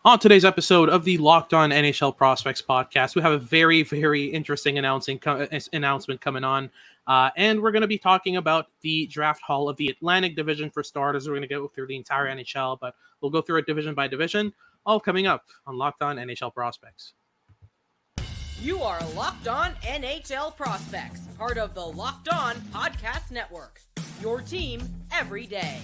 On today's episode of the Locked On NHL Prospects podcast, we have a very, very interesting announcement coming on. And we're going to be talking about the draft haul of the Atlantic Division for starters. We're going to go through the entire NHL, but we'll go through it division by division, all coming up on Locked On NHL Prospects. You are Locked On NHL Prospects, part of the Locked On Podcast Network, your team every day.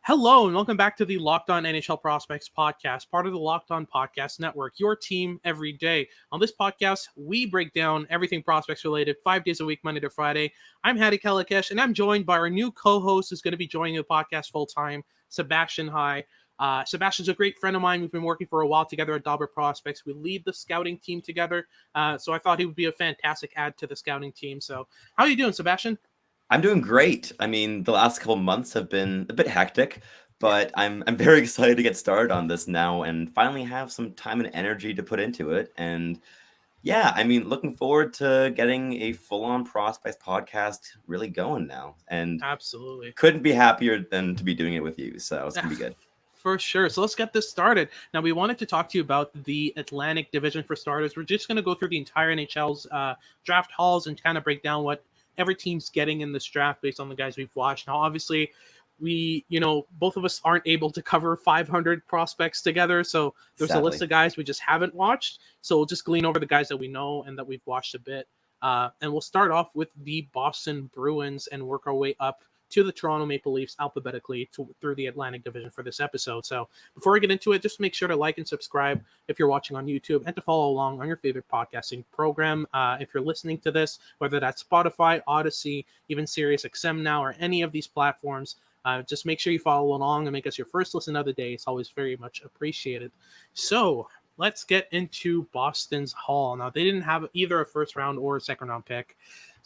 Hello, and welcome back to the Locked On NHL Prospects podcast, part of the Locked On Podcast Network, your team every day. On this podcast, we break down everything prospects related 5 days a week, Monday to Friday. I'm Hadi Kalikesh, and I'm joined by our new co-host who's going to be joining the podcast full-time, Sebastian High. Sebastian's a great friend of mine. We've been working for a while together at Dobber Prospects. We lead the scouting team together, so I thought he would be a fantastic add to the scouting team. So how are you doing, Sebastian? I'm doing great. I mean, the last couple months have been a bit hectic, but I'm very excited to get started on this now and finally have some time and energy to put into it. And yeah, I mean, looking forward to getting a full-on Prospects podcast really going now. And absolutely couldn't be happier than to be doing it with you. So it's going to be good. For sure. So let's get this started. Now, we wanted to talk to you about the Atlantic Division for starters. We're just going to go through the entire NHL's draft hauls and kind of break down what every team's getting in this draft based on the guys we've watched. Now, obviously, both of us aren't able to cover 500 prospects together. So there's a list of guys we just haven't watched. So we'll just glean over the guys that we know and that we've watched a bit. And we'll start off with the Boston Bruins and work our way up to the Toronto Maple Leafs alphabetically through the Atlantic Division for this episode. So before we get into it, just make sure to like and subscribe if you're watching on YouTube and to follow along on your favorite podcasting program. If you're listening to this, whether that's Spotify, Odyssey, even SiriusXM now, or any of these platforms, just make sure you follow along and make us your first listen of the day. It's always very much appreciated. So let's get into Boston's haul. Now, they didn't have either a first round or a second round pick.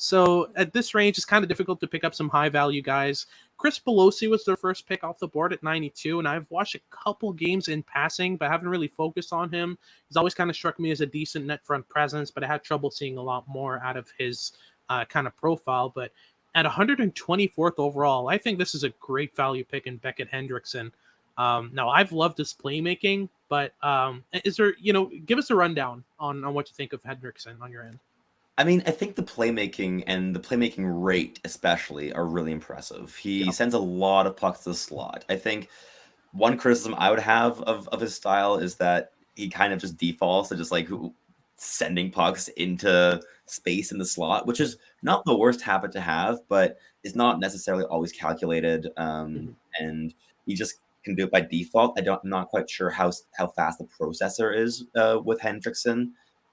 So at this range, it's kind of difficult to pick up some high-value guys. Chris Pelosi was their first pick off the board at 92, and I've watched a couple games in passing, but haven't really focused on him. He's always kind of struck me as a decent net front presence, but I had trouble seeing a lot more out of his kind of profile. But at 124th overall, I think this is a great value pick in Beckett Hendrickson. Now, I've loved his playmaking, but is there, give us a rundown on what you think of Hendrickson on your end. I mean, I think the playmaking and the playmaking rate especially are really impressive. He sends a lot of pucks to the slot. I think one criticism I would have of his style is that he kind of just defaults to just like sending pucks into space in the slot, which is not the worst habit to have, but is not necessarily always calculated. And he just can do it by default. I'm not quite sure how fast the processor is with Hendrickson.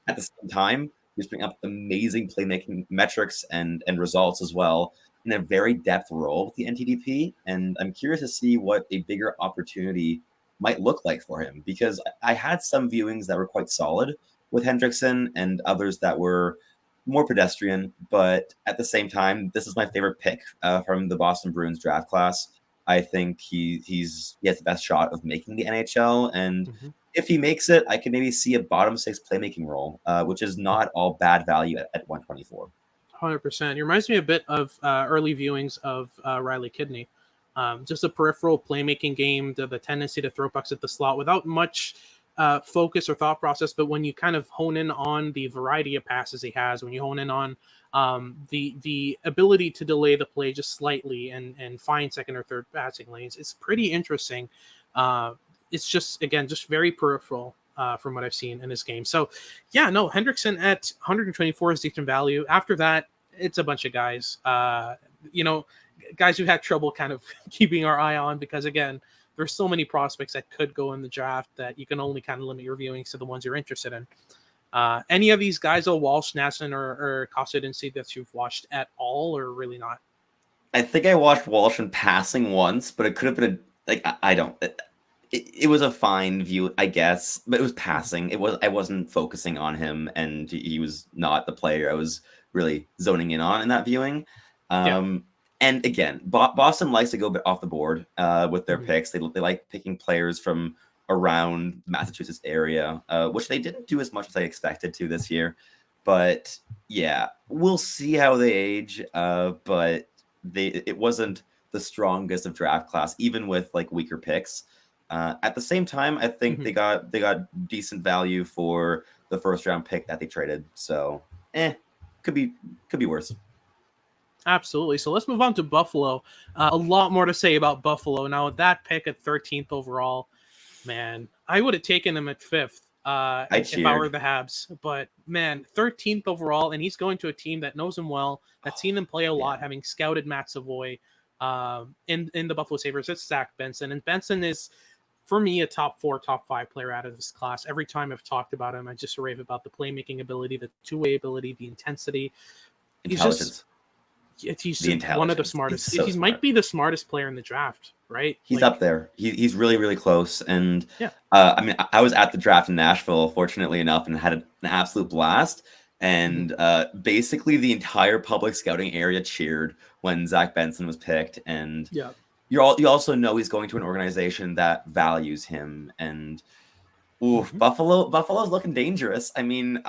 At the same time, he's bringing up amazing playmaking metrics and results as well in a very depth role with the NTDP. And I'm curious to see what a bigger opportunity might look like for him, because I had some viewings that were quite solid with Hendrickson and others that were more pedestrian. But at the same time, this is my favorite pick from the Boston Bruins draft class. I think he has the best shot of making the NHL. And if he makes it, I can maybe see a bottom six playmaking role, which is not all bad value at 124. 100%. It reminds me a bit of early viewings of Riley Kidney. Just a peripheral playmaking game, the tendency to throw pucks at the slot without much focus or thought process. But when you kind of hone in on the variety of passes he has, when you hone in on the ability to delay the play just slightly and find second or third passing lanes, it's pretty interesting. It's just, again, just very peripheral from what I've seen in his game. So, yeah, no, Hendrickson at 124 is decent value. After that, it's a bunch of guys, guys who've had trouble kind of keeping our eye on because, again, there's so many prospects that could go in the draft that you can only kind of limit your viewings to the ones you're interested in. Any of these guys, Walsh, Nassen, or Kosudinski that you've watched at all, or really not? I think I watched Walsh in passing once, but it could have been I don't. It was a fine view, I guess, but it was passing. I wasn't focusing on him, and he was not the player I was really zoning in on in that viewing. And again, Boston likes to go a bit off the board with their picks. They like picking players from around the Massachusetts area, which they didn't do as much as I expected to this year. But yeah, we'll see how they age. But it wasn't the strongest of draft class, even with like weaker picks. At the same time, I think they got decent value for the first round pick that they traded. So could be worse. Absolutely. So let's move on to Buffalo. A lot more to say about Buffalo. Now, with that pick at 13th overall, man, I would have taken him at 5th if I were the Habs. But, man, 13th overall, and he's going to a team that knows him well, that's seen him play a lot, having scouted Matt Savoy in the Buffalo Sabres. It's Zach Benson. And Benson is, for me, a top 4, top 5 player out of this class. Every time I've talked about him, I just rave about the playmaking ability, the two-way ability, the intensity. Intelligence. He's one of the smartest. He might be the smartest player in the draft, right? He's up there. He's really, really close. And I mean, I was at the draft in Nashville, fortunately enough, and had an absolute blast. And basically the entire public scouting area cheered when Zach Benson was picked. And you also know he's going to an organization that values him. And Buffalo's looking dangerous. I mean,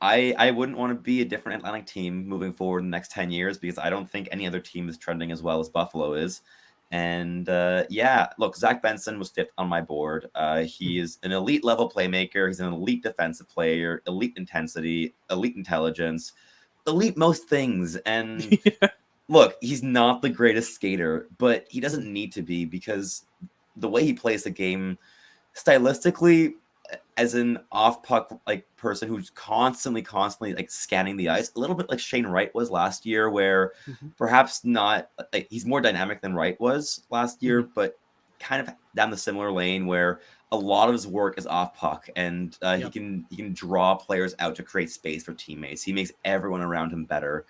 I wouldn't want to be a different Atlantic team moving forward in the next 10 years because I don't think any other team is trending as well as Buffalo is. And look, Zach Benson was 5th on my board. He is an elite level playmaker. He's an elite defensive player, elite intensity, elite intelligence, elite most things. And look, he's not the greatest skater, but he doesn't need to be because the way he plays the game stylistically, as an off-puck like person who's constantly like scanning the ice, a little bit like Shane Wright was last year, where perhaps not like he's more dynamic than Wright was last year, but kind of down the similar lane where a lot of his work is off-puck, and he can draw players out to create space for teammates. He makes everyone around him better.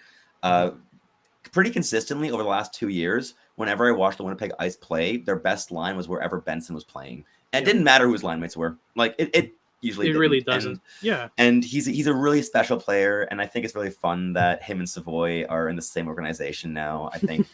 Pretty consistently over the last 2 years, whenever I watched the Winnipeg Ice play, their best line was wherever Benson was playing. And it didn't matter who his line mates were. Like it usually it really doesn't. And he's a really special player, and I think it's really fun that him and Savoy are in the same organization now. I think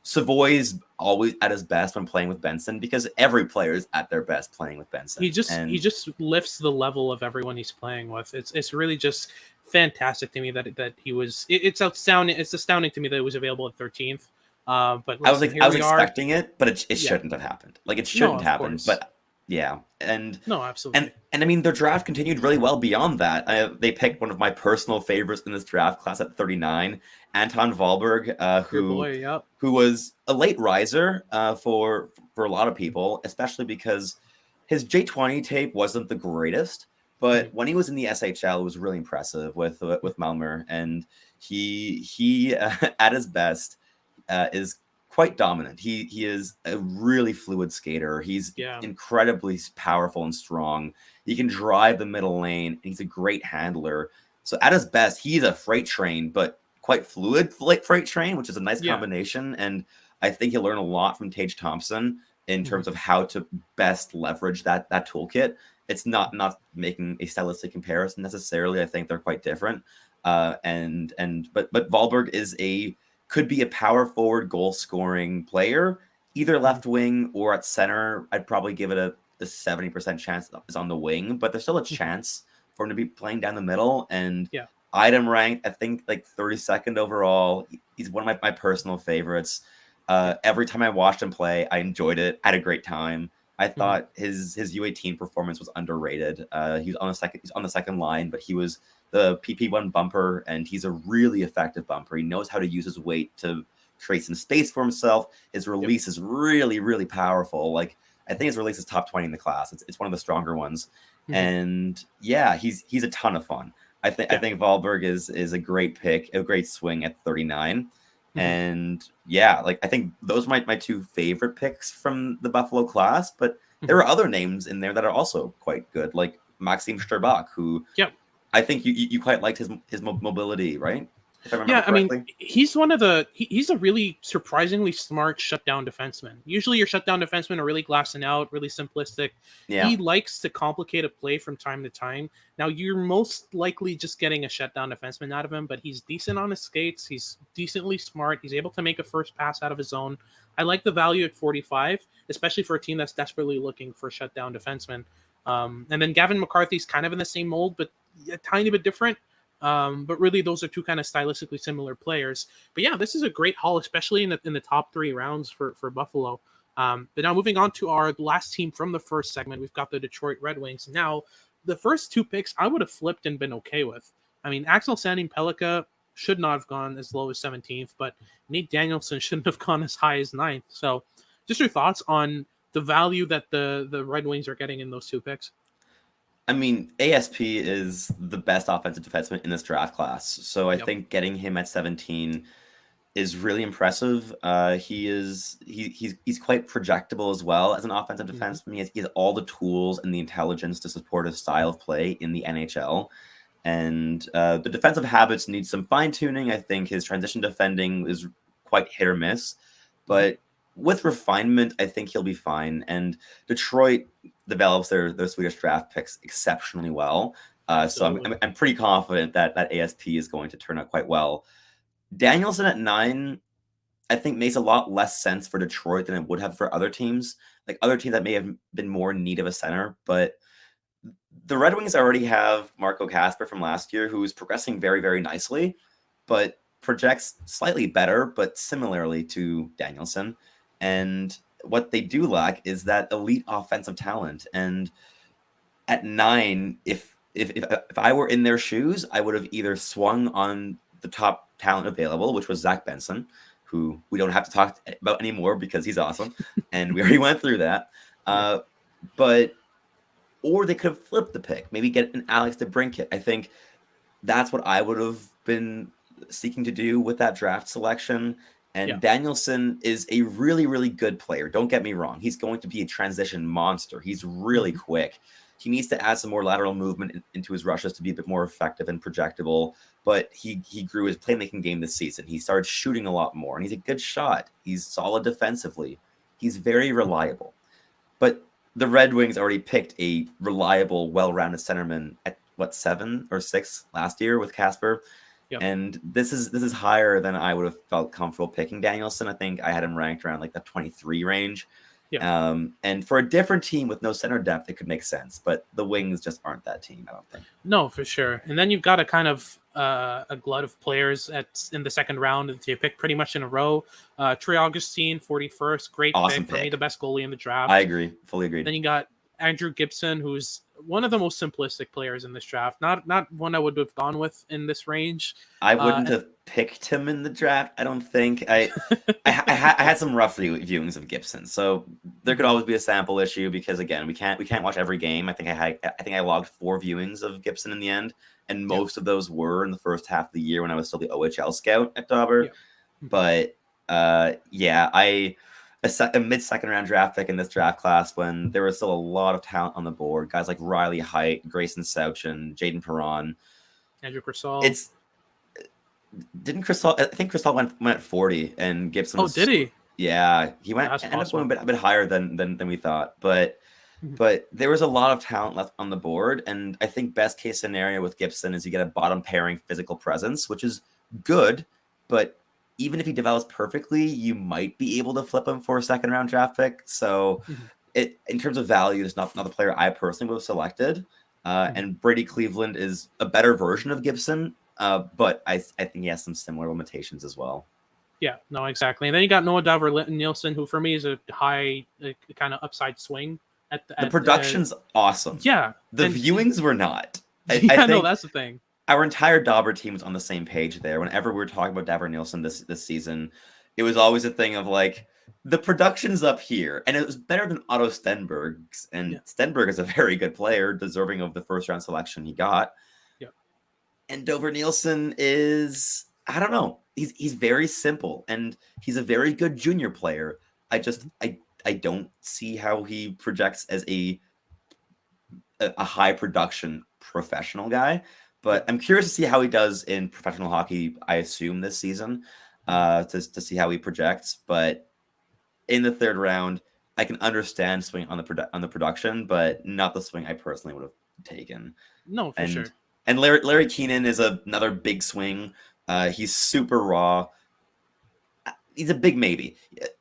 Savoy's always at his best when playing with Benson because every player is at their best playing with Benson. He just lifts the level of everyone he's playing with. It's really just fantastic to me that he was. It's astounding. It's astounding to me that it was available at 13th. But listen, I was expecting it, but it shouldn't have happened. Like it shouldn't happen. But and no, absolutely. And I mean, their draft continued really well beyond that. They picked one of my personal favorites in this draft class at 39, Anton Wahlberg, who was a late riser for a lot of people, especially because his J20 tape wasn't the greatest. But when he was in the SHL, it was really impressive with Malmö, and he at his best is quite dominant. He is a really fluid skater. He's incredibly powerful and strong. He can drive the middle lane, and he's a great handler. So at his best, he's a freight train, but quite fluid freight train, which is a nice combination. And I think he'll learn a lot from Tage Thompson in terms of how to best leverage that toolkit. It's not making a stylistic comparison necessarily. I think they're quite different. But Wahlberg could be a power forward goal scoring player, either left wing or at center. I'd probably give it a 70% chance is on the wing, but there's still a chance for him to be playing down the middle. And item ranked, I think like 32nd overall. He's one of my personal favorites. Every time I watched him play, I enjoyed it. I had a great time. I thought his U18 performance was underrated. He's on the second line, but he was the PP1 bumper, and he's a really effective bumper. He knows how to use his weight to create some space for himself. His release is really, really powerful. Like I think his release is top 20 in the class. It's one of the stronger ones. And he's a ton of fun. I think Wahlberg is a great pick, a great swing at 39. And I think those are my two favorite picks from the Buffalo class, but there are other names in there that are also quite good, like Maxim Strbak, who I think you quite liked his mobility, right? if I remember correctly. I mean, he's a really surprisingly smart shutdown defenseman. Usually your shutdown defensemen are really glassing out, really simplistic. Yeah. He likes to complicate a play from time to time. Now, you're most likely just getting a shutdown defenseman out of him, but he's decent on his skates. He's decently smart. He's able to make a first pass out of his zone. I like the value at 45, especially for a team that's desperately looking for a shutdown defenseman. And then Gavin McCarthy's kind of in the same mold, but a tiny bit different. But really, those are two kind of stylistically similar players. But yeah, this is a great haul, especially in the top 3 rounds for Buffalo. But now moving on to our last team from the first segment, we've got the Detroit Red Wings. Now, the first 2 picks I would have flipped and been okay with. I mean, Axel Sandin-Pellikka should not have gone as low as 17th, but Nate Danielson shouldn't have gone as high as 9th. So just your thoughts on the value that the Red Wings are getting in those 2 picks? I mean, ASP is the best offensive defenseman in this draft class. So I think getting him at 17 is really impressive. He's quite projectable as well as an offensive defenseman. He has all the tools and the intelligence to support his style of play in the NHL. And the defensive habits need some fine-tuning. I think his transition defending is quite hit or miss. But with refinement, I think he'll be fine. And Detroit develops their Swedish draft picks exceptionally well. So I'm pretty confident that ASP is going to turn out quite well. Danielson at 9, I think makes a lot less sense for Detroit than it would have for other teams. Like other teams that may have been more in need of a center. But the Red Wings already have Marco Kasper from last year, who's progressing very, very nicely, but projects slightly better, but similarly to Danielson. And what they do lack is that elite offensive talent. And at 9, if I were in their shoes, I would have either swung on the top talent available, which was Zach Benson, who we don't have to talk about anymore because he's awesome. And we already went through that. Or they could have flipped the pick, maybe get an Alex DeBrincat. I think that's what I would have been seeking to do with that draft selection. And Danielson is a really, really good player. Don't get me wrong. He's going to be a transition monster. He's really quick. He needs to add some more lateral movement into his rushes to be a bit more effective and projectable. But he grew his playmaking game this season. He started shooting a lot more, and he's a good shot. He's solid defensively. He's very reliable. But the Red Wings already picked a reliable, well-rounded centerman at, 7 or 6 last year with Kasper. Yep. And this is higher than I would have felt comfortable picking Danielson. I think I had him ranked around like the 23 range. Yep. And for a different team with no center depth, it could make sense. But the Wings just aren't that team, I don't think. No, for sure. And then you've got a kind of a glut of players in the second round that you pick pretty much in a row. Trey Augustine, 41st, great awesome pick. For me, the best goalie in the draft. I agree, fully agreed. Then you got Andrew Gibson, who's one of the most simplistic players in this draft. Not one I would have gone with in this range. I wouldn't have picked him in the draft. I don't think. I had some rough viewings of Gibson, so there could always be a sample issue because again, we can't watch every game. I think I logged 4 viewings of Gibson in the end, and most of those were in the first half of the year when I was still the OHL scout at Dobber. But a mid-second round draft pick in this draft class when there was still a lot of talent on the board. Guys like Riley Heidt, Grayson Sauchin, Jaden Perron. Andrew Crissall. I think Crissall went at 40 and Gibson was... Oh, did he? Yeah, he ended up going a bit higher than we thought. But there was a lot of talent left on the board, and I think best case scenario with Gibson is you get a bottom pairing physical presence, which is good, but even if he develops perfectly, you might be able to flip him for a second round draft pick. So in terms of value, it's not the player I personally would have selected. And Brady Cleveland is a better version of Gibson, but I think he has some similar limitations as well. Yeah, no, exactly. And then you got Noah Dover-Nielsen, who for me is a high kind of upside swing. The production's awesome. Yeah. The viewings were not. I think that's the thing. Our entire Dobber team was on the same page there. Whenever we were talking about Dover-Nielsen this season, it was always a thing of like, the production's up here. And it was better than Otto Stenberg's. And Stenberg is a very good player, deserving of the first round selection he got. Yeah. And Dover-Nielsen is, I don't know. He's very simple. And he's a very good junior player. I don't see how he projects as a high production professional guy. but I'm curious to see how he does in professional hockey, I assume this season, to see how he projects. But in the third round, I can understand swing on the production, but not the swing I personally would have taken. No, for sure. And Larry Keenan is another big swing. He's super raw. He's a big maybe.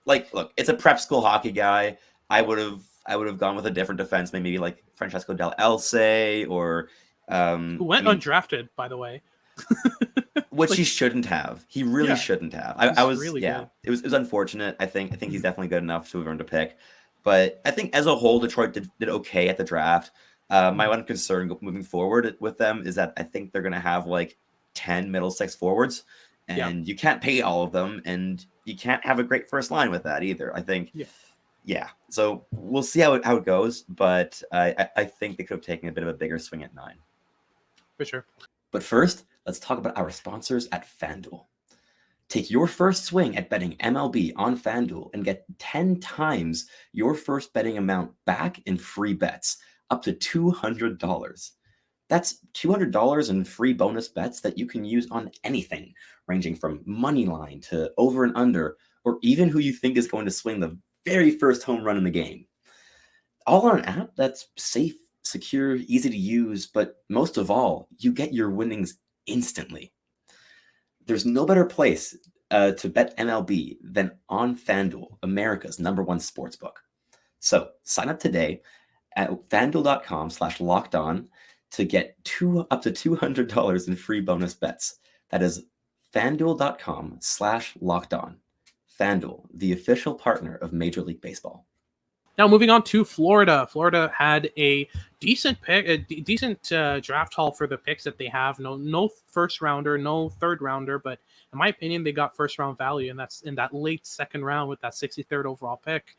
Like, look, it's a prep school hockey guy. I would have gone with a different defenseman, maybe like Francesco Del Else or who went undrafted, by the way. Which he shouldn't have. He really shouldn't have. I was really good. It was unfortunate. I think he's definitely good enough to have earned a pick. But I think as a whole, Detroit did okay at the draft. My one concern moving forward with them is that I think they're going to have like 10 middle six forwards, and you can't pay all of them, and you can't have a great first line with that either. I think, So we'll see how it goes, but I think they could have taken a bit of a bigger swing at 9. For sure. But first, let's talk about our sponsors at FanDuel. Take your first swing at betting MLB on FanDuel and get 10 times your first betting amount back in free bets, up to $200. That's $200 in free bonus bets that you can use on anything, ranging from money line to over and under, or even who you think is going to swing the very first home run in the game. All on an app that's safe, secure, easy to use, but most of all, you get your winnings instantly. There's no better place to bet MLB than on FanDuel, America's #1 sportsbook. So sign up today at FanDuel.com/lockedon to get up to $200 in free bonus bets. That is FanDuel.com/lockedon. FanDuel, the official partner of Major League Baseball. Now moving on to Florida. Florida had a decent pick, a decent draft haul for the picks that they have. No first rounder, no third rounder, but in my opinion, they got first round value, and that's in that late second round with that 63rd overall pick,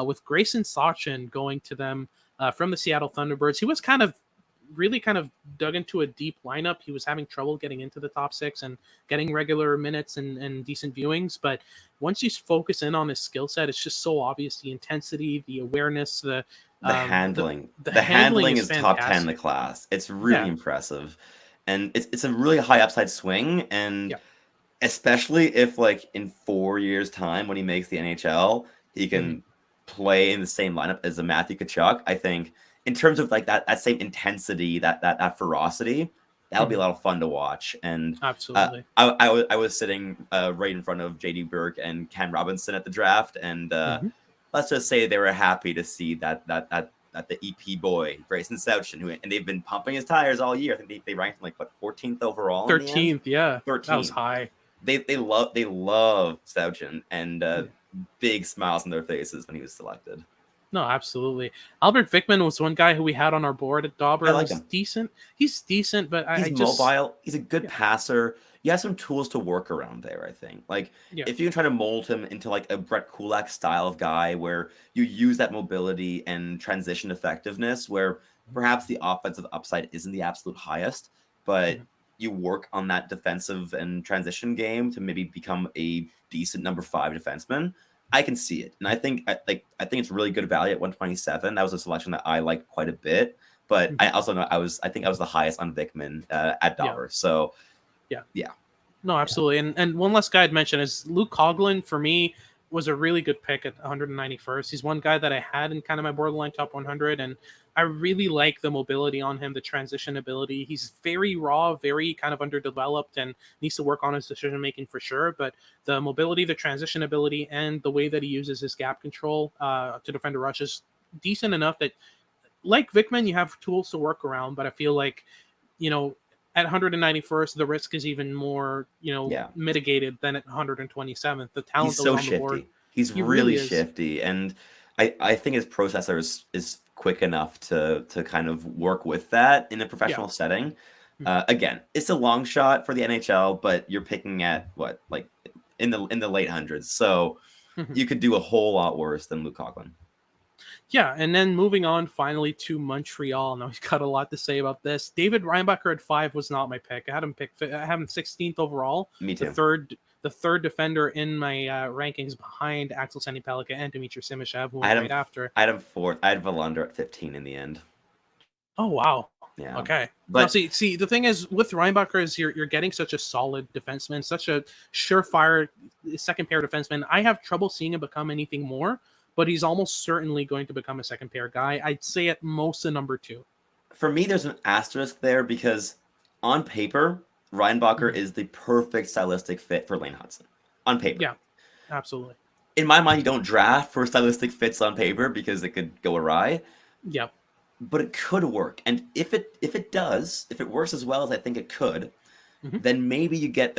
with Grayson Sachin going to them from the Seattle Thunderbirds. He was really dug into a deep lineup. He was having trouble getting into the top 6 and getting regular minutes and decent viewings. But once you focus in on his skill set, it's just so obvious: the intensity, the awareness, the handling. The handling is top 10 in the class. It's really impressive, and it's a really high upside swing. And especially if, like, in 4 years' time, when he makes the NHL, he can play in the same lineup as a Matthew Tkachuk. I think, in terms of like that same intensity, that ferocity, that'll be a lot of fun to watch. And absolutely, I was sitting right in front of JD Burke and Cam Robinson at the draft, and let's just say they were happy to see that the EP boy Grayson Sachin, and they've been pumping his tires all year. I think they ranked him like 14th overall. 13th, 13th. That was high. They love Sachin, and big smiles on their faces when he was selected. No, absolutely. Albert Vickman was one guy who we had on our board at Dobber. I like him. Decent. He's decent, but he's mobile. He's a good passer. You have some tools to work around there, I think. Like, if you can try to mold him into like a Brett Kulak style of guy where you use that mobility and transition effectiveness, where perhaps the offensive upside isn't the absolute highest, but you work on that defensive and transition game to maybe become a decent number 5 defenseman, I can see it. And I think it's really good value at 127. That was a selection that I liked quite a bit. But I also know I think I was the highest on Vickman at Dobber. So yeah. No, absolutely. And one last guy I'd mention is Luke Coughlin. For me, was a really good pick at 191st. He's one guy that I had in kind of my borderline top 100, and I really like the mobility on him, the transition ability. He's very raw, very kind of underdeveloped, and needs to work on his decision making for sure. But the mobility, the transition ability, and the way that he uses his gap control to defend a rush is decent enough that, like Vickman, you have tools to work around. But I feel like, at 191st, the risk is even more, mitigated than at 127th. The talent He's so on the shifty. board. He's really shifty, and I think his processor is quick enough to kind of work with that in a professional setting. Again, it's a long shot for the NHL, but you're picking at what, like in the late hundreds, so you could do a whole lot worse than Luke Coughlin. Yeah, and then moving on finally to Montreal. Now, we've got a lot to say about this. David Reinbacher at 5 was not my pick. I had him 16th overall. Me too. The third defender in my rankings behind Axel Sandin-Pellikka and Dmitry Simashev, who went right after. I had him 4th. I had Valander at 15 in the end. Oh, wow. Yeah. Okay. But Now, see, the thing is with Reinbacher is you're getting such a solid defenseman, such a surefire second pair defenseman. I have trouble seeing him become anything more, but he's almost certainly going to become a second pair guy. I'd say at most a number 2. for me, there's an asterisk there because on paper, Reinbacher Mhm. is the perfect stylistic fit for Lane Hudson. On paper. Yeah, absolutely. In my mind, you don't draft for stylistic fits on paper because it could go awry, Yep. but it could work. And if it does, if it works as well as I think it could, Mhm. then maybe you get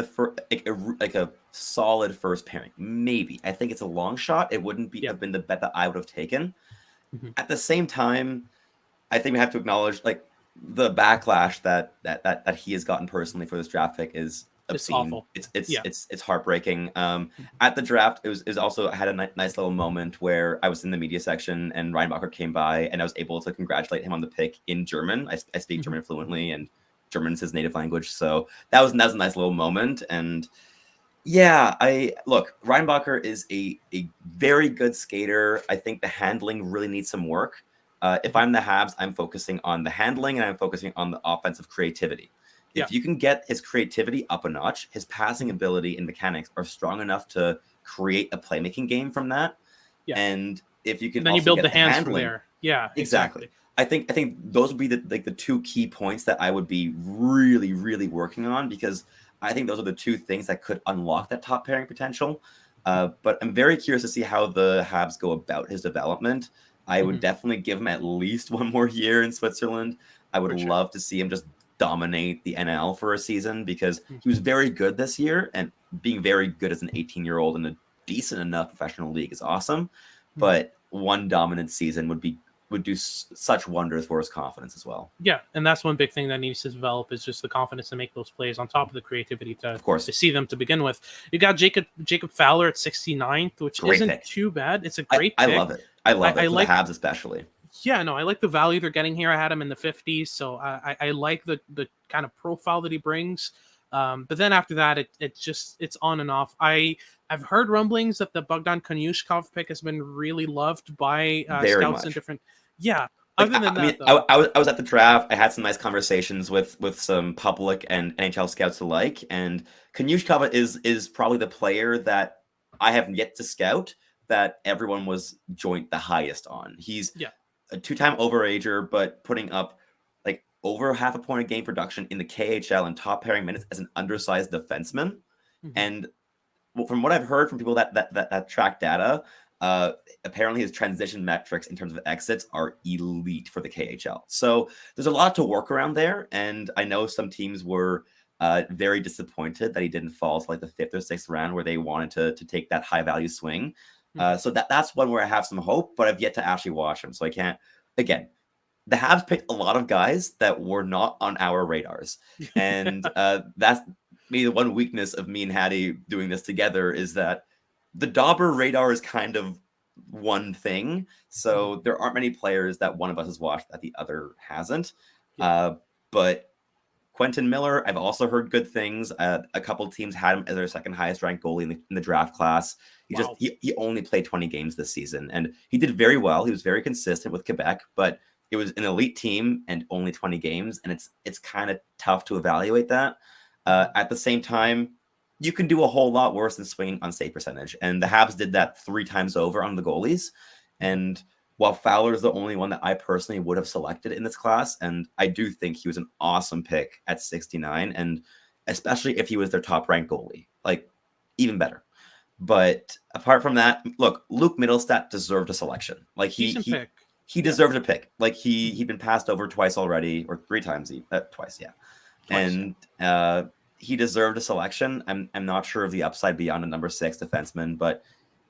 like a solid first pairing. Maybe. I think it's a long shot. It wouldn't Yep. have been the bet that I would have taken. Mhm. At the same time, I think we have to acknowledge like the backlash that he has gotten personally for this draft pick is Just obscene. awful. It's Yeah. it's heartbreaking. Mhm. At the draft, it was also I had a nice little moment where I was in the media section and Reinbacher came by and I was able to congratulate him on the pick in German. I speak Mhm. German fluently and German's his native language, so that was a nice little moment. And yeah, Reinbacher is a very good skater. I think the handling really needs some work. If Mhm. I'm the Habs, I'm focusing on the handling and I'm focusing on the offensive creativity. Yeah. If you can get his creativity up a notch, his passing Mhm. ability and mechanics are strong enough to create a playmaking game from that. Yeah. And if you can And then you also build the get the hands from handling, there. Yeah, exactly. exactly. I think those would be the two key points that I would be really, really working on because I think those are the two things that could unlock that top pairing potential. But I'm very curious to see how the Habs go about his development. I would Mhm. definitely give him at least one more year in Switzerland. I would For sure. love to see him just dominate the NL for a season because Mhm. he was very good this year, and being very good as an 18-year-old in a decent enough professional league is awesome. Mhm. But one dominant season would do such wonders for his confidence as well. Yeah, and that's one big thing that needs to develop is just the confidence to make those plays on top of the creativity Of to course, see them to begin with. You got Jacob Fowler at 69th, which great isn't pick. too bad. It's a I, great I pick. love it. I love I it for the like, Habs especially. yeah, no, I like the value they're getting here. I had him in the 50s, so I like the kind of profile that he brings. But then after that, it's on and off. I've heard rumblings that the Bogdan Konyushkov pick has been really loved by Very scouts in much. different. Yeah. Like Other than I mean, that, though, I was at the draft. I had some nice conversations with some public and NHL scouts alike, and Konyushkova is probably the player that I have yet to scout that everyone was joint the highest on. He's yeah. a two-time overager, but putting up like over half a point a game production in the KHL and top pairing minutes as an undersized defenseman. Mhm. And from what I've heard from people that track data, apparently his transition metrics in terms of exits are elite for the KHL. So there's a lot to work around there, and I know some teams were very disappointed that he didn't fall to like the 5th or 6th round where they wanted to take that high value swing. Mhm. So that's one where I have some hope, but I've yet to actually watch him, so I can't. Again, the Habs picked a lot of guys that were not on our radars, and that's maybe the one weakness of me and Hattie doing this together is that the Dobber radar is kind of one thing, Mhm. so there aren't many players that one of us has watched that the other hasn't. Yeah. But Quentin Miller, I've also heard good things. A couple teams had him as their second highest ranked goalie in the draft class. Wow. He only played 20 games this season, and he did very well. He was very consistent with Quebec, but it was an elite team and only 20 games, and it's kind of tough to evaluate that. Mhm. At the same time, you can do a whole lot worse than swinging on save percentage, and the Habs did that 3 times over on the goalies. Mhm. And while Fowler is the only one that I personally would have selected in this class, and I do think he was an awesome pick at 69, and especially if he was their top ranked goalie, like even better. But apart from that, look, Luke Middlestat deserved a selection. Like Decent pick. he Yeah. deserved a pick. Like he'd been passed over twice already, or 3 times, twice, yeah. Twice. Yeah. And he deserved a selection. I'm not sure of the upside beyond a number 6 defenseman, but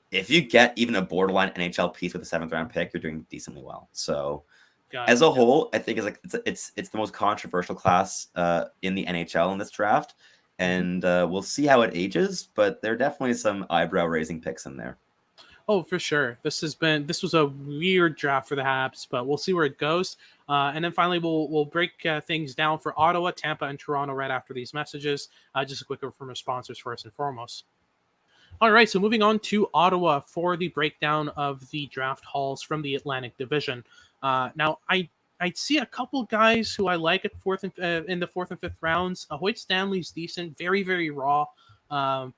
if you get even a borderline NHL piece with a 7th round pick, you're doing decently well. So Got as it. a Yep. whole, I think it's the most controversial class in the NHL in this draft, Mhm. and we'll see how it ages. But there are definitely some eyebrow raising picks in there. Oh, for sure. This was a weird draft for the Habs, but we'll see where it goes. And then finally, we'll break things down for Ottawa, Tampa, and Toronto right after these messages. Just a quick word from our sponsors first and foremost. All right, so moving on to Ottawa for the breakdown of the draft hauls from the Atlantic Division. Now, I I'd see a couple guys who I like at in the fourth and fifth rounds. Hoyt Stanley's decent, very, very raw,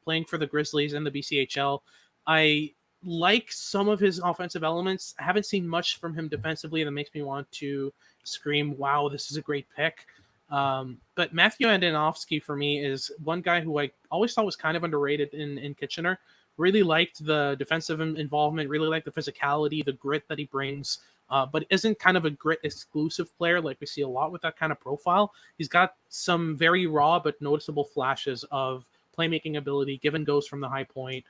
playing for the Grizzlies and the BCHL. I like some of his offensive elements. I haven't seen much from him defensively that makes me want to scream, wow, this is a great pick. But Matthew Andonovski for me is one guy who I always thought was kind of underrated in Kitchener. Really liked the defensive involvement, really liked the physicality, the grit that he brings, but isn't kind of a grit exclusive player like we see a lot with that kind of profile. He's got some very raw but noticeable flashes of playmaking ability, give and goes from the high point,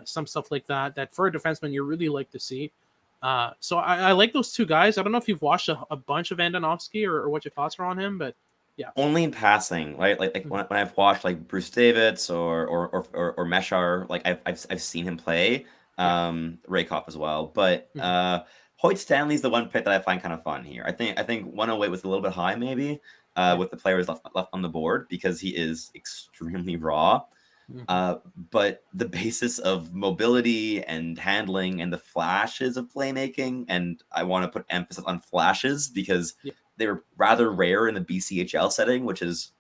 some stuff like that for a defenseman you really like to see. So I like those two guys. I don't know if you've watched a bunch of Andonovski or what your thoughts are on him, but yeah. Only in passing, right? Like when I've watched like Bruce Davids or Meshar, like I've seen him play, Rakoff as well. But Hoyt Stanley's the one pick that I find kind of fun here. I think 108 was a little bit high maybe with the players left on the board because he is extremely raw. But the basis of mobility and handling and the flashes of playmaking, and I want to put emphasis on flashes because they're rather rare in the BCHL setting, which is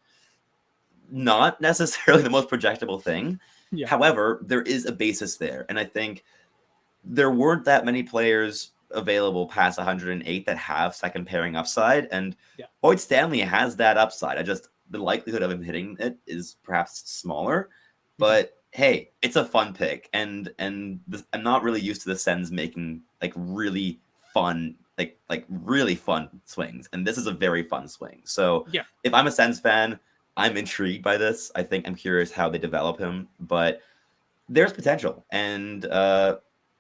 not necessarily the most projectable thing. Yeah. However, there is a basis there. And I think there weren't that many players available past 108 that have second pairing upside. And Hoyt Stanley has that upside. The likelihood of him hitting it is perhaps smaller. But hey, it's a fun pick. And I'm not really used to the Sens making like really fun really fun swings, and this is a very fun swing. So if I'm a Sens fan, I'm intrigued by this. I think I'm curious how they develop him, but there's potential, and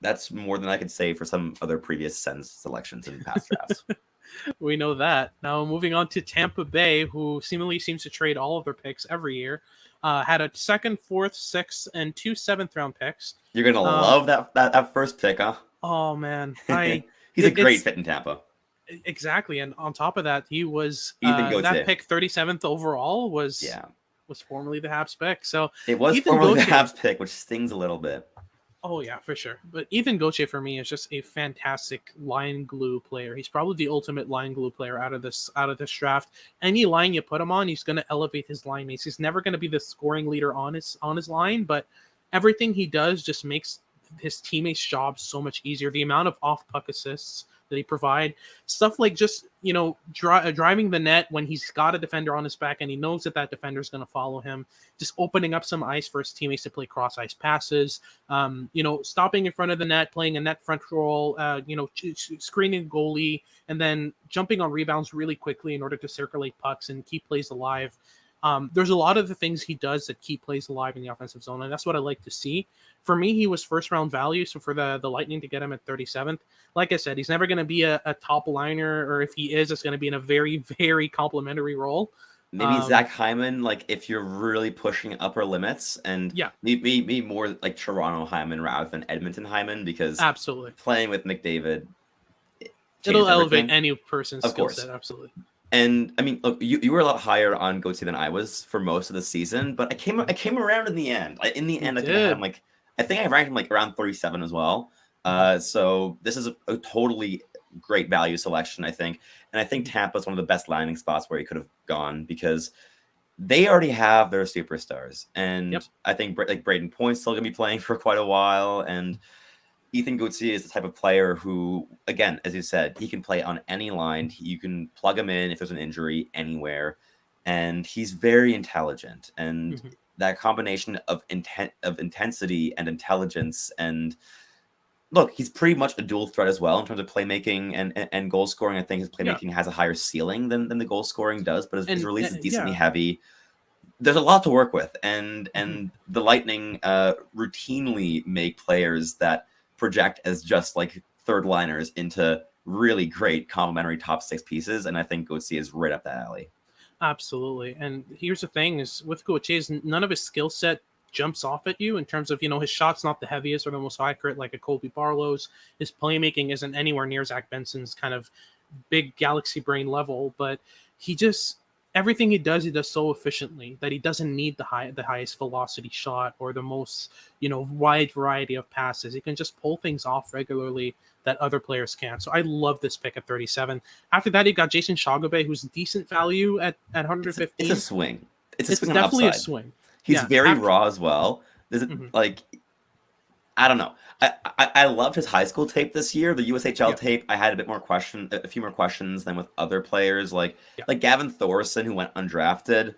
that's more than I could say for some other previous Sens selections in past drafts. We know that. Now moving on to Tampa Bay, who seemingly seems to trade all of their picks every year. Had a second, fourth, sixth, and 2 7th-round picks. You're gonna love that first pick, huh? Oh man, he's a great fit in Tampa. Exactly, and on top of that, he was that pick 37th overall was formerly the Habs pick. So it was formerly the Habs pick, which stings a little bit. Oh yeah, for sure. But Ethan Gauthier for me is just a fantastic line glue player. He's probably the ultimate line glue player out of this draft. Any line you put him on, he's going to elevate his line mates. He's never going to be the scoring leader on his line, but everything he does just makes his teammates' jobs so much easier. The amount of off puck assists that he provide, stuff like just driving the net when he's got a defender on his back and he knows that defender is going to follow him, just opening up some ice for his teammates to play cross ice passes, stopping in front of the net, playing a net front role, screening goalie, and then jumping on rebounds really quickly in order to circulate pucks and keep plays alive. There's a lot of the things he does that keep plays alive in the offensive zone, and that's what I like to see. For me, he was first round value, so for the Lightning to get him at 37th, like I said, he's never going to be a top liner, or if he is, it's going to be in a very, very complimentary role. Maybe Zach Hyman, like if you're really pushing upper limits, and maybe more like Toronto Hyman rather than Edmonton Hyman, because absolutely playing with McDavid, it'll elevate any person's skill set. Absolutely. And I mean, look, you were a lot higher on Gauthier than I was for most of the season, but I came around in the end. I think I ranked him like around 37 as well. So this is a totally great value selection, I think. And I think Tampa is one of the best landing spots where he could have gone because they already have their superstars. And I think like Braden Point's still going to be playing for quite a while. And Ethan Gauthier is the type of player who, again, as you said, he can play on any line. You can plug him in if there's an injury anywhere. And he's very intelligent. And that combination of intensity and intelligence, and look, he's pretty much a dual threat as well in terms of playmaking and goal scoring. I think his playmaking has a higher ceiling than the goal scoring does, but his release is decently heavy. There's a lot to work with, and the Lightning routinely make players that project as just like third liners into really great complementary top six pieces, and I think Gauthier is right up that alley. Absolutely. And here's the thing is with Gauthier, none of his skill set jumps off at you in terms of, his shot's not the heaviest or the most accurate like a Colby Barlow's. His playmaking isn't anywhere near Zach Benson's kind of big galaxy brain level, but he just everything he does so efficiently that he doesn't need the highest velocity shot or the most, wide variety of passes. He can just pull things off regularly that other players can't. So I love this pick at 37. After that, you got Jason Chagabe, who's decent value at It's 115. a swing. It's a It's swing on definitely a upside. swing. He's Yeah. very raw as well. There's Mhm. like, I don't know. I loved his high school tape this year. The USHL Yeah. tape, I had a few more questions than with other players like Yeah. Gavin Thorson, who went undrafted.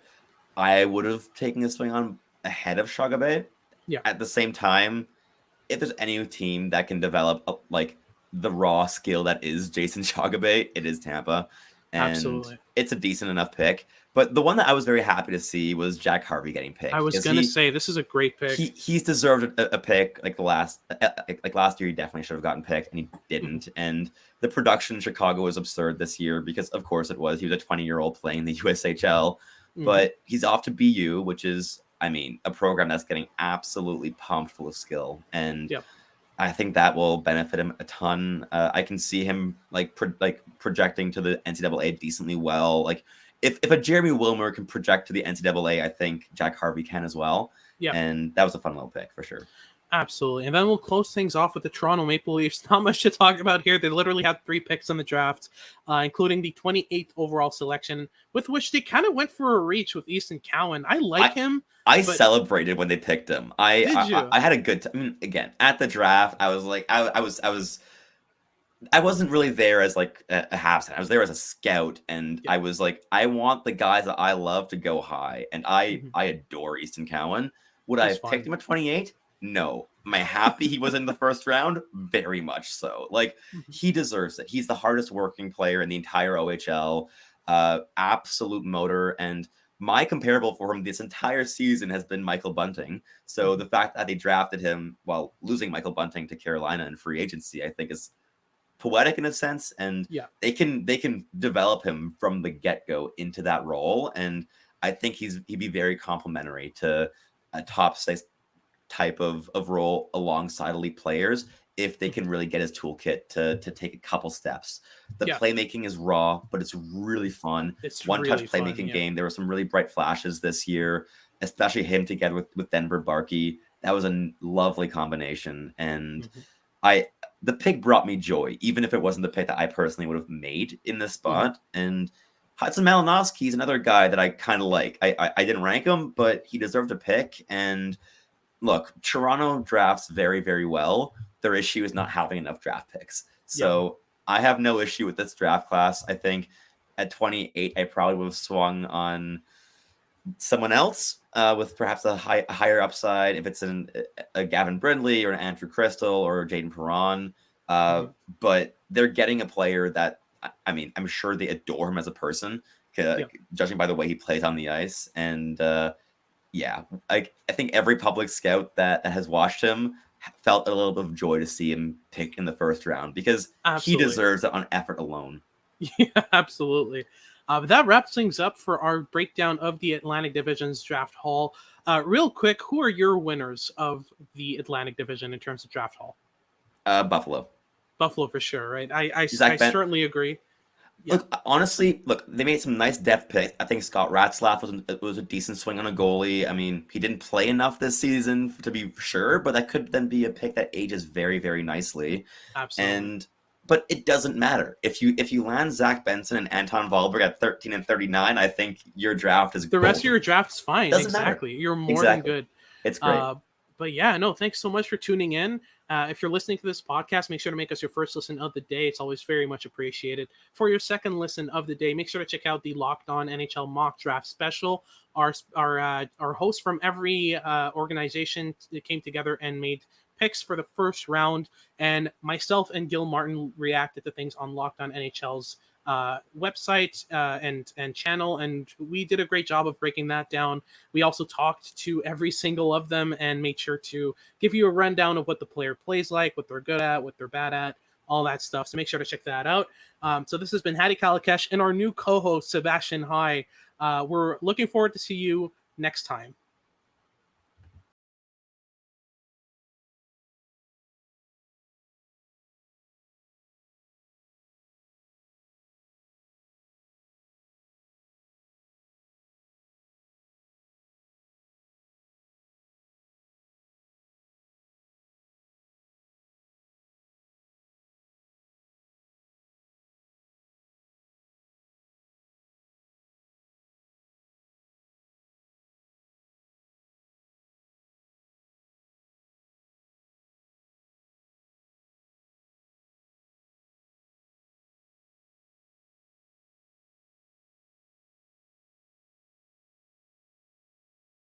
I would have taken a swing on ahead of Chagabe. Yeah. At the same time, if there's any team that can develop like the raw skill that is Jason Chagabe, it is Tampa, and Absolutely. it's a decent enough pick. But the one that I was very happy to see was Jack Harvey getting picked. I was gonna say this is a great pick. He's deserved a pick. Like last year, he definitely should have gotten picked, and he didn't. And the production in Chicago was absurd this year because, of course, it was. He was a 20-year-old playing the USHL, but he's off to BU, which is, I mean, a program that's getting absolutely pumped full of skill, and I think that will benefit him a ton. I can see him projecting to the NCAA decently well. Like if a Jeremy Wilmer can project to the NCAA, I think Jack Harvey can as well. Yeah, and that was a fun little pick for sure. Absolutely. And then we'll close things off with the Toronto Maple Leafs. Not much to talk about here. They literally had 3 picks in the draft, including the 28th overall selection, with which they kind of went for a reach with Easton Cowan. I like him. I celebrated when they picked him. I had a good time. I mean, again, at the draft, I was like, I wasn't really there as like a half set. I was there as a scout, and I was like, I want the guys that I love to go high, and I adore Easton Cowan. Would I have picked him at 28? No. Am I happy he was in the first round? Very much so. Like, he deserves it. He's the hardest working player in the entire OHL. Absolute motor. And my comparable for him this entire season has been Michael Bunting. So the fact that they drafted him while losing Michael Bunting to Carolina in free agency, I think is poetic in a sense. And they can develop him from the get-go into that role. And I think he'd be very complimentary to a top 6 type of role alongside elite players if they can really get his toolkit to take a couple steps. The playmaking is raw, but it's really fun. It's one-touch really playmaking game. There were some really bright flashes this year, especially him together with Denver Barkey. That was a lovely combination. And the pick brought me joy, even if it wasn't the pick that I personally would have made in this spot. And Hudson Malinowski is another guy that I kind of like. I didn't rank him, but he deserved a pick. And look, Toronto drafts very, very well. Their issue is not having enough draft picks. So I have no issue with this draft class. I think at 28, I probably would have swung on someone else with perhaps a higher upside. If it's a Gavin Brindley or an Andrew Crystal or Jaden Perron. But they're getting a player that, I mean, I'm sure they adore him as a person, judging by the way he plays on the ice. And I think every public scout that has watched him felt a little bit of joy to see him pick in the first round because he deserves it on effort alone. Yeah, absolutely. That wraps things up for our breakdown of the Atlantic Division's draft haul. Real quick, who are your winners of the Atlantic Division in terms of draft haul? Buffalo. Buffalo for sure, right? I certainly agree. Yeah. Honestly, they made some nice depth picks. I think Scott Ratzlaff was a decent swing on a goalie. I mean, he didn't play enough this season to be sure, but that could then be a pick that ages very, very nicely. Absolutely. But it doesn't matter. If you land Zach Benson and Anton Wahlberg at 13 and 39, I think your draft is the rest of your draft is fine. Doesn't matter. You're more than good. It's great. But yeah, no, thanks so much for tuning in. If you're listening to this podcast, make sure to make us your first listen of the day. It's always very much appreciated. For your second listen of the day, make sure to check out the Locked On NHL Mock Draft Special. Our hosts from every organization came together and made picks for the first round, and myself and Gil Martin reacted to things on Locked On NHL's website and channel, and we did a great job of breaking that down. We also talked to every single of them and made sure to give you a rundown of what the player plays like, what they're good at, what they're bad at, all that stuff. So make sure to check that out. So this has been Hadi Kalakesh and our new co-host Sebastian High. We're looking forward to see you next time.